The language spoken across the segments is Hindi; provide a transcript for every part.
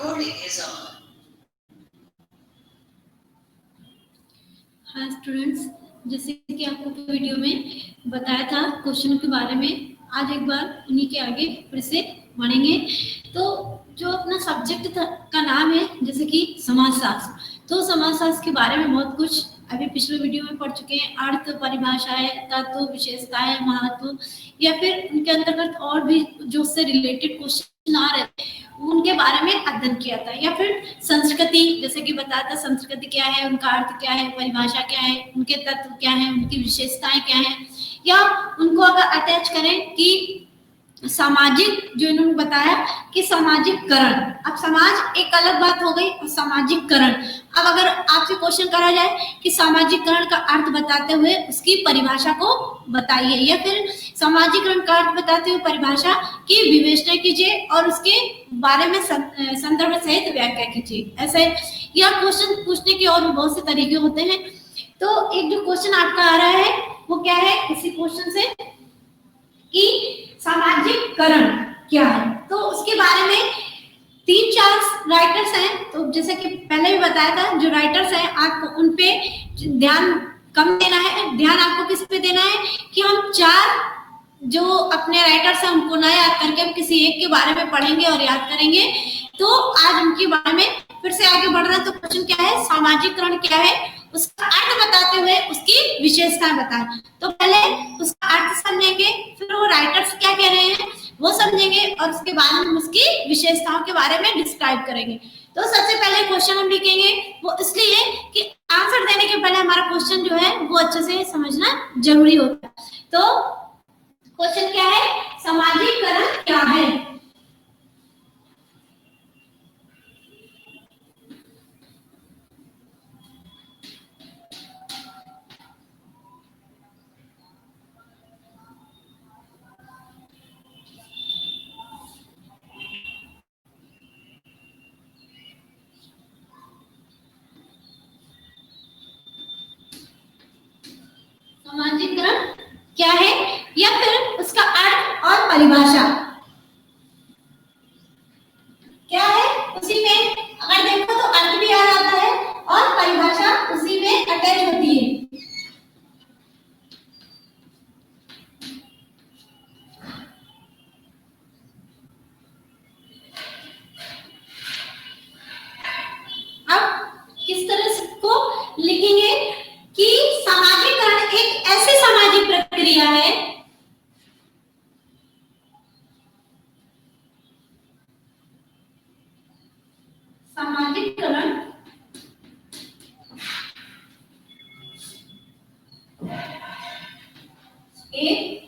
हाँ स्टूडेंट्स, जैसे कि आपको वीडियो में बताया था क्वेश्चन के बारे में, आज एक बार उन्हीं के आगे फिर से बढ़ेंगे। तो जो अपना सब्जेक्ट का नाम है जैसे कि समाजशास्त्र, तो समाजशास्त्र के बारे में बहुत कुछ अभी पिछले वीडियो में पढ़ चुके हैं। अर्थ, परिभाषाएं, तत्व, विशेषताएं, महत्व, या फिर उनके अंतर्गत और भी जो उससे रिलेटेड क्वेश्चन आ रहे थे उनके बारे में अध्ययन किया था। या फिर संस्कृति, जैसे कि बताया था संस्कृति क्या है, उनका अर्थ क्या है, परिभाषा क्या है, उनके तत्व क्या है, उनकी विशेषताएं क्या है। या उनको अगर अटैच करें कि सामाजिक, जो इन्होंने बताया कि सामाजिककरण, अब समाज एक अलग बात हो गई और सामाजिककरण। अब अगर आपसे क्वेश्चन करा जाए कि सामाजिककरण का अर्थ बताते हुए उसकी परिभाषा को बताइए, या फिर सामाजिककरण का अर्थ बताते हुए परिभाषा की विवेचना कीजिए और उसके बारे में संदर्भ सहित व्याख्या कीजिए। ऐसे यह क्वेश्चन पूछने के और भी बहुत से तरीके होते हैं। तो एक जो क्वेश्चन आपका आ रहा है वो क्या है, इसी क्वेश्चन से कि सामाजिककरण क्या है, तो उसके बारे में 3-4 राइटर्स हैं। तो जैसे कि पहले भी बताया था, जो राइटर्स हैं आपको उन पे ध्यान कम देना है। ध्यान आपको किस पे देना है कि हम 4 जो अपने राइटर्स हैं उनको ना याद करके हम किसी एक के बारे में पढ़ेंगे और याद करेंगे। तो आज उनके बारे में फिर से आगे बढ़ रहा है। तो क्वेश्चन क्या है, सामाजिककरण क्या है, उसका अर्थ बताते हुए उसकी विशेषताएं बताएं। तो पहले उसका अर्थ समझेंगे, फिर वो राइटर्स क्या कह रहे हैं वो समझेंगे, और उसके बाद हम उसकी विशेषताओं के बारे में डिस्क्राइब करेंगे। तो सबसे पहले क्वेश्चन हम लिखेंगे, वो इसलिए कि आंसर देने के पहले हमारा क्वेश्चन जो है वो अच्छे से समझना जरूरी होता है। तो क्वेश्चन क्या है, सामाजिककरण क्या है। सामाजिककरण क्या है, या फिर उसका अर्थ और परिभाषा क्या है, उसी में अगर देखो तो अर्थ भी आ जाता है और परिभाषा उसी में अटैच होती है। अब किस तरह से को लिखेंगे कि सामाजिककरण एक ऐसी सामाजिक प्रक्रिया है सामाजिककरण एक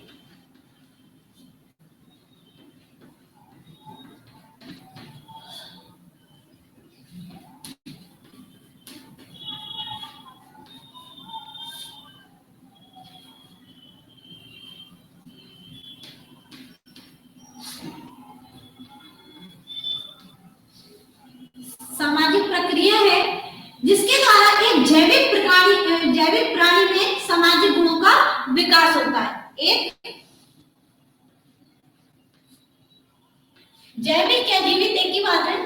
सामाजिक प्रक्रिया है जिसके द्वारा एक जैविक प्राणी में सामाजिक गुणों का विकास होता है। एक जैविक या जीवित एक ही बात है।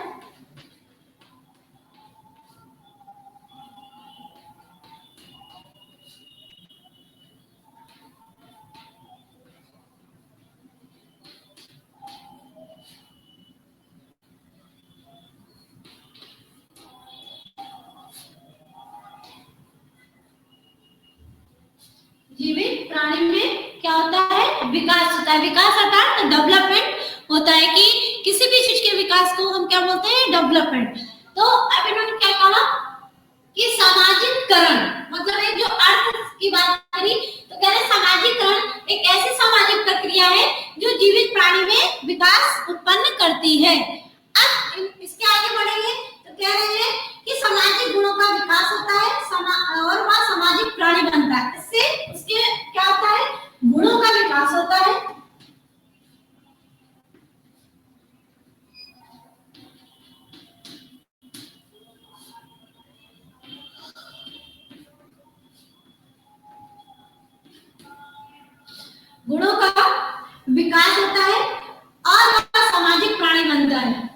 जीवित प्राणी में क्या होता है, विकास होता है। विकास अर्थात डेवलपमेंट होता है कि किसी भी चीज के विकास को हम क्या बोलते हैं, डेवलपमेंट। तो अब इन्होंने क्या कहा कि सामाजिककरण मतलब एक जो अर्थ की बात करी, तो कह रहे सामाजिककरण एक ऐसी सामाजिक प्रक्रिया है जो जीवित प्राणी में विकास उत्पन्न करती है। अब इसके आगे बढ़ेंगे तो कह रहे हैं कि सामाजिक गुणों का विकास होता है और वह सामाजिक प्राणी बनता है। इससे उसके क्या होता है, गुणों का विकास होता है। गुणों का विकास होता है और वह सामाजिक प्राणी बनता है।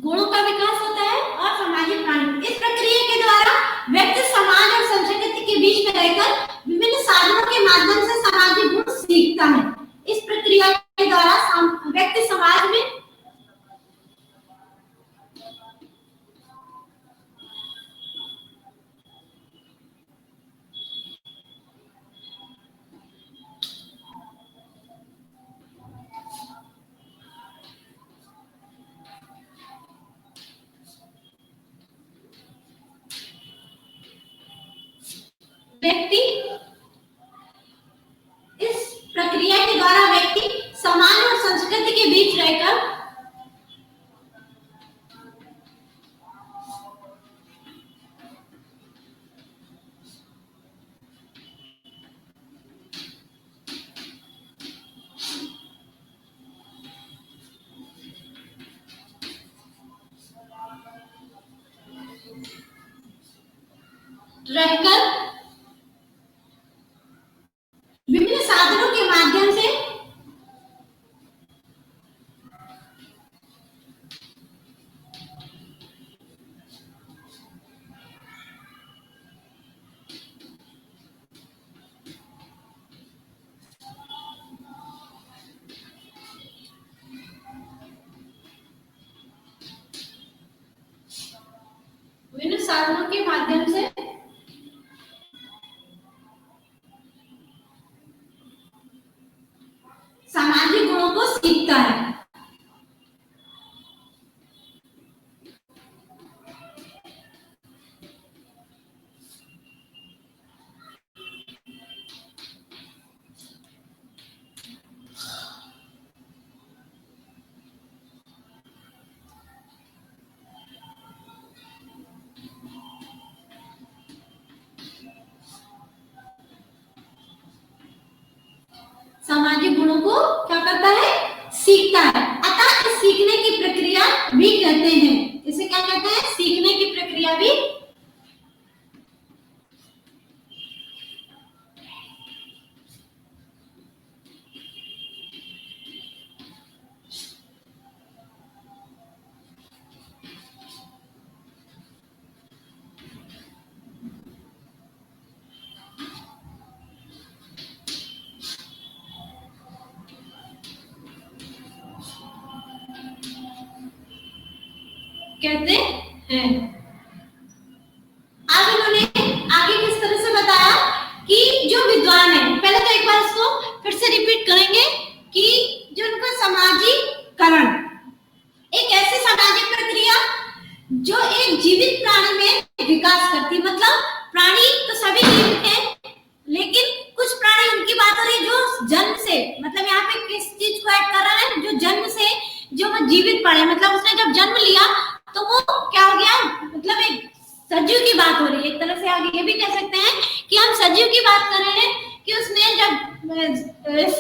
गुणों का विकास होता है और सामाजिक प्राणी। इस प्रक्रिया के द्वारा व्यक्ति समाज और संस्कृति के बीच में रहकर विभिन्न साधनों के माध्यम से सामाजिक गुण सीखता है। इस प्रक्रिया के द्वारा व्यक्ति समाज में व्यक्ति इस प्रक्रिया के द्वारा व्यक्ति समाज और संस्कृति के बीच रहकर विभिन्न साधनों के माध्यम से सामाजिक गुणों को सीखता है। सामाजिक गुणों को क्या करता है? सीखता है। अतः इस सीखने की प्रक्रिया भी कहते हैं, इसे क्या कहते हैं? सीखने की प्रक्रिया भी कहते हैं। अब इन्होंने आगे किस तरह से बताया कि जो विद्वान है, पहले तो एक बार इसको फिर से रिपीट करेंगे कि जो उनका सामाजिकरण एक ऐसी सामाजिक प्रक्रिया जो एक जीवित प्राणी में विकास करती, मतलब प्राणी तो सभी जीवित हैं, लेकिन कुछ प्राणी उनकी बात हो रही है जो जन्म से, मतलब यहाँ पे किस चीज को ऐड कर रहा है? जो जन्म से जो वो जीवित प्राणी, मतलब उसने जब जन्म लिया तो वो क्या हो गया, मतलब एक सजीव की बात हो रही है। एक तरह से आगे ये भी कह सकते हैं कि हम सजीव की बात कर रहे हैं कि उसने जब इस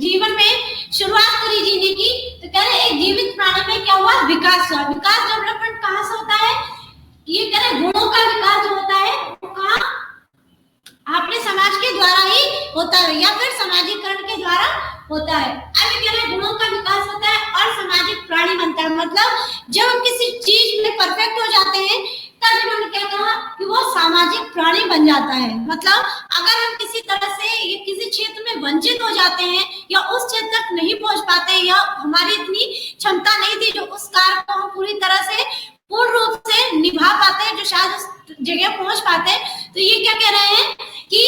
जीवन में शुरुआत करी जीने की, तो कह रहे एक जीवित प्राणी में क्या हुआ? विकास हुआ। विकास डेवलपमेंट कहाँ से होता है? ये कह रहे गुणों का विकास जो होता है वो कहाँ? अपने समाज के द्वारा ही होता है या फिर सामाजिकरण के द्वारा होता है। अब कह रहे गुणों का विकास होता है और सामाजिक प्राणी बनता है। मतलब जब हम किसी चीज में परफेक्ट हो जाते हैं तब इन्होंने क्या कहा कि वो सामाजिक प्राणी बन जाता है। मतलब अगर हम किसी तरह से या किसी क्षेत्र में वंचित हो जाते हैं या उस क्षेत्र तक नहीं पहुंच पाते या हमारी इतनी क्षमता नहीं थी जो उस कार्य को हम पूरी तरह से पूर्ण रूप से निभा पाते हैं, जो शायद उस जगह पहुंच पाते हैं, तो ये क्या कह रहे हैं कि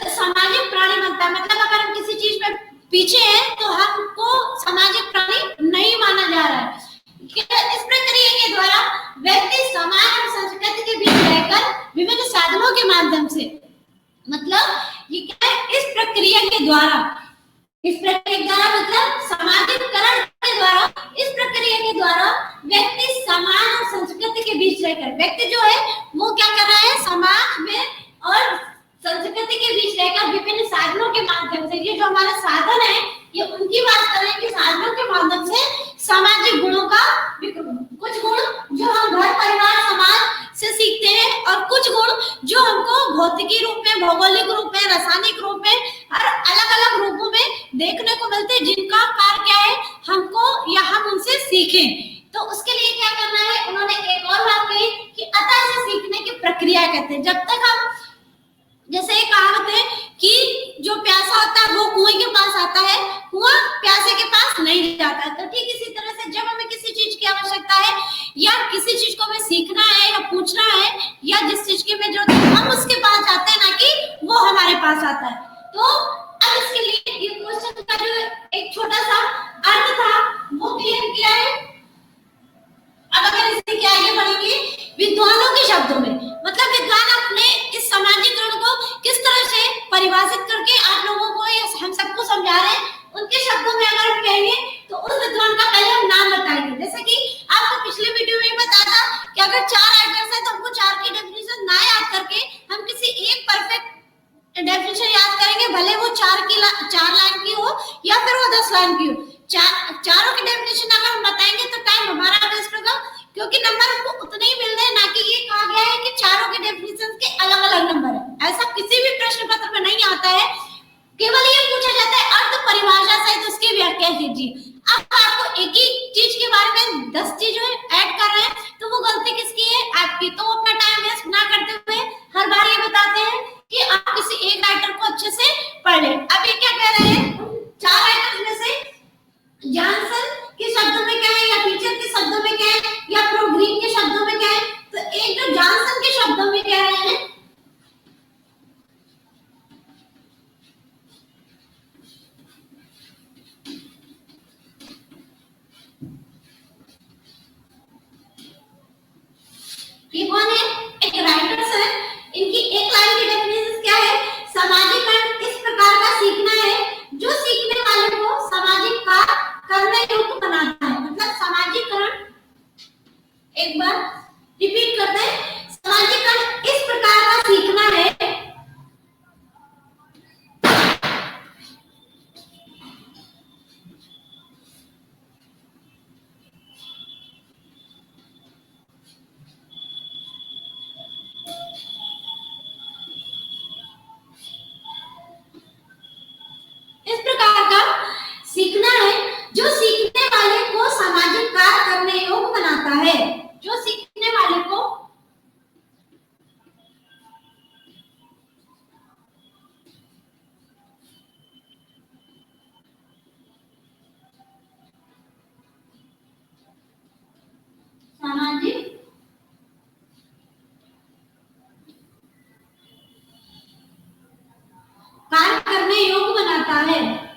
सामाजिक प्राणी बनता है। मतलब अगर हम किसी चीज में पीछे हैं तो हमको सामाजिक प्राणी नहीं माना जा रहा है। इस प्रक्रिया के द्वारा व्यक्ति समाज और संस्कृति के बीच रहकर विभिन्न साधनों के माध्यम से, मतलब ये क्या है? इस प्रक्रिया के द्वारा मतलब सामाजिकरण के द्वारा, इस प्रक्रिया के द्वारा व्यक्ति समाज और संस्कृति के बीच रहकर, व्यक्ति जो है वो क्या कर रहा है? समाज में और संस्कृति के बीच रहकर विभिन्न साधनों के माध्यम से, ये जो हमारा साधन है ये उनकी बात कर रहे हैं कि साधनों के माध्यम से सामाजिक गुणों का, कुछ गुण जो हम घर परिवार समाज से सीखते हैं और कुछ गुण जो हमको भौतिकी रूप में, भौगोलिक रूप में, रासायनिक रूप में और अलग अलग रूपों में देखने को मिलते हैं, जिनका कार्य क्या है? हमको या हम उनसे सीखें। तो तो उसके लिए क्या करना है, उन्होंने एक और बात कही कि अतः इसे सीखने की प्रक्रिया कहते हैं। जब तक हम, जैसे एक कहावत है कि जो प्यासा होता है वो कुएं के पास आता है, कुआं प्यासे के पास नहीं जाता है। तो ठीक इसी तरह से जब हमें किसी चीज की आवश्यकता है या किसी चीज को हमें सीखना है या पूछना है या जिस चीज की हमें जरूरत है, हम उसके पास जाते हैं, ना कि वो हमारे पास आता है। तो अब इसके लिए ये क्वेश्चन का जो एक छोटा सा अर्थ था वो क्लियर किया है। अब अगर इसे क्या आगे बढ़ेंगे, विद्वानों के शब्दों में, मतलब विद्वान अपने इस सामाजिकरण को किस तरह से परिभाषित करके आप लोगों को, हम सबको समझा रहे हैं, उनके शब्दों में अगर हम कहेंगे तो उस विद्वान का पहले हम नाम बताएंगे। जैसे कि आपको पिछले वीडियो में बताया था कि अगर 4 आइटम्स है तो हमको 4 की डेफिनेशन ना याद करके हम किसी एक परफेक्ट डेफिनेशन याद करेंगे, भले वो 4 लाइन की हो या फिर वो 10 लाइन की हो। चारों की डेफिनेशन अगर हम बताएंगे तो टाइम हमारा वेस्ट होगा, क्योंकि नंबर हमको उतने ही मिल रहे हैं, ना कि ये कहा गया है कि चारों के डेफिनेशन के अलग अलग नंबर है। ऐसा किसी भी प्रश्न पत्र में नहीं आता है, केवल ये पूछा जाता है अर्थ परिभाषा सहित उसकी व्याख्या कीजिए। अब आपको एक ही चीज के बारे में 10 चीजें ऐड कर रहे हैं तो वो गलती किसकी है, आपकी। तो अपना टाइम वेस्ट ना करते हुए हर बार ये बताते हैं कि आप किसी एक राइटर को अच्छे से पढ़ लें। अब ये क्या कह रहे हैं, 4 राइटर्स में से जॉनसन के शब्दों में क्या है या टीचर के शब्दों में क्या है या प्रोग्रीन के शब्दों में क्या है, तो एक जो जॉनसन के शब्दों में कह रहे हैं, ये कौन है, एक राइटर्स है, इनकी एक लाइन की डेफिनेशन क्या है, सामाजिकरण इस प्रकार का सीखना है जो सीखने वाले को सामाजिक कार्य करने योग्य बनाता है। मतलब सामाजिकरण, एक बार रिपीट करते हैं, सामाजिकरण इस प्रकार का सीखना है इस प्रकार का सीखना है जो सीखने वाले को सामाजिक कार्य करने योग्य बनाता है, जो सीखने वाले को सामाजिक कार्य करने योग्य बनाता है।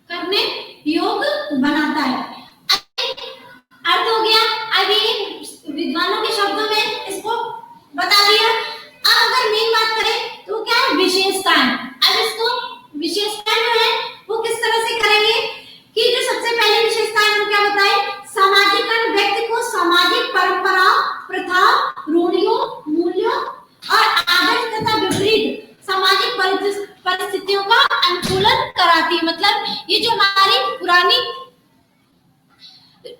करने योग्य बनाता है, अर्थ हो गया। अभी विद्वानों के शब्दों में इसको बता दिया। अब अगर मेन बात करें तो क्या है, विशेषताएं। अब इसको विशेषताएं जो है वो किस तरह से करेंगे कि जो सबसे पहली विशेषताएं हम क्या बताए, सामाजिकरण व्यक्ति को सामाजिक परंपराओं, प्रथाओं, रूढ़ियों, मूल्यों और आदर्श तथा विपरीत सामाजिक परिस्थितियों का अनुकूलन कराती है। मतलब ये जो हमारी पुरानी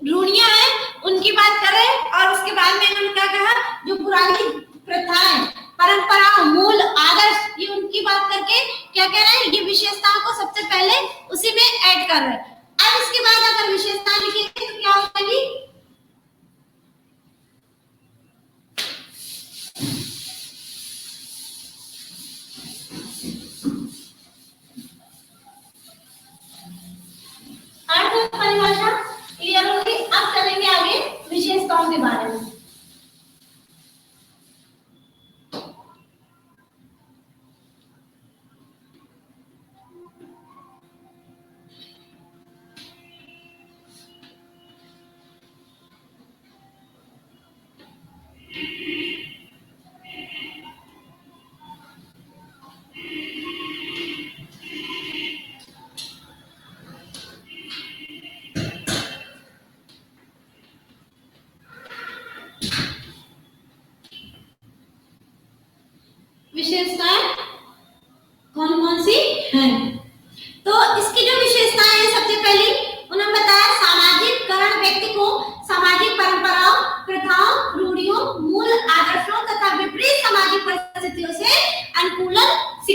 रूढ़ियां हैं उनकी बात करें, और उसके बाद में हम क्या कहा, जो पुरानी प्रथाएं, परंपराओं, मूल, आदर्श, ये उनकी बात करके क्या कह रहे हैं, ये विशेषताओं को सबसे पहले उसी में ऐड कर रहे हैं। अब इसके बाद अगर विशेषताएं लिखेंगे तो क्या हो जाएगी, अर्थ परिभाषा क्लियर होगी। अब चलेंगे आगे विशेषताओं के बारे में।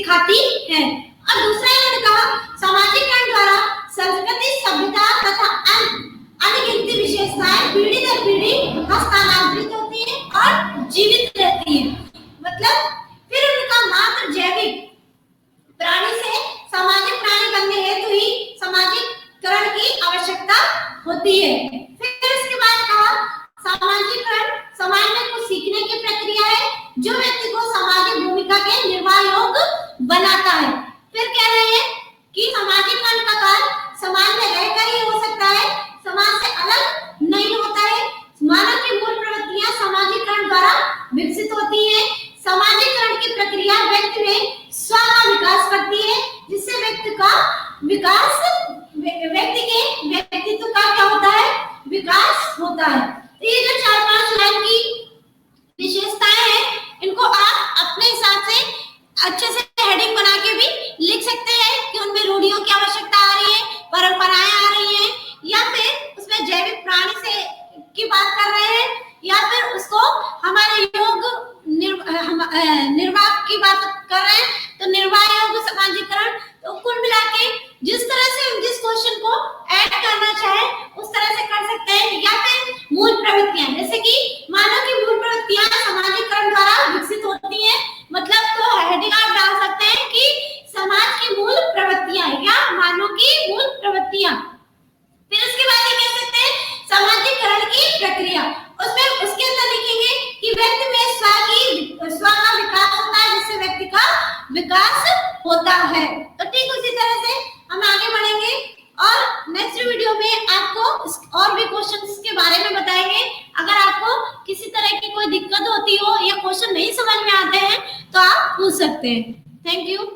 सिखाती है। और दूसरा इन्होंने कहा समाजीकरण द्वारा संस्कृति, सभ्यता तथा अनगिनती विशेषताएं पीढ़ी दर पीढ़ी हस्तांतरित होती है और जीवित रहती है। मतलब फिर उनका मात्र जैविक प्राणी से सामाजिक प्राणी बनने हेतु ही सामाजिकरण की आवश्यकता होती है। फिर इसके बाद कहा सामाजिकरण समाज में कुछ सीखने की प्रक्रिया है जो व्यक्ति को सामाजिक भूमिका के निर्वाह योग्य बनाता है। फिर कह रहे हैं कि सामाजिकरण का कार्य समाज में रहकर ही हो सकता है, समाज से अलग नहीं होता है। मानव की मूल प्रवृत्तियां सामाजिकरण द्वारा विकसित होती है। सामाजिकरण की प्रक्रिया व्यक्ति में स्व का विकास करती है, जिससे व्यक्ति का विकास, व्यक्ति के व्यक्तित्व का क्या होता है, विकास होता है। तो ये जो 4-5 लाइन की विशेषताएं हैं, इनको आप अपने हिसाब से अच्छे से हेडिंग बना के भी लिख सकते हैं कि उनमें रूढ़ियों की आवश्यकता आ रही है, परंपराएं आ रही हैं, या फिर उसमें जैविक प्राणी से की बात कर रहे हैं, या फिर उसको हमारे योग निर्वाह की बात कर रहे हैं, तो निर्वाह योग समाजीकरण। तो कुल मिला के जिस तरह से जिस क्वेश्चन को ऐड करना चाहे उस तरह से कर सकते हैं। या फिर मूल प्रवृत्तियां, जैसे कि मानव की मूल प्रवृत्तियां समाजीकरण द्वारा विकसित होती हैं, मतलब तो हेडिंग आप डाल सकते हैं कि समाज की मूल प्रवृत्तियां या मानव की मूल प्रवृत्तियां। फिर उसके बाद ये कह सकते हैं समाजीकरण की प्रक्रिया, उसमें उसके अंदर लिखेंगे कि व्यक्ति में स्व का विकास होता है, जिससे व्यक्ति का विकास होता है। तो ठीक उसी तरह से हम आगे बढ़ेंगे और नेक्स्ट वीडियो में आपको और भी क्वेश्चंस के बारे में बताएंगे। अगर आपको किसी तरह की कोई दिक्कत होती हो या क्वेश्चन नहीं समझ में आते हैं तो आप पूछ सकते हैं। Thank you.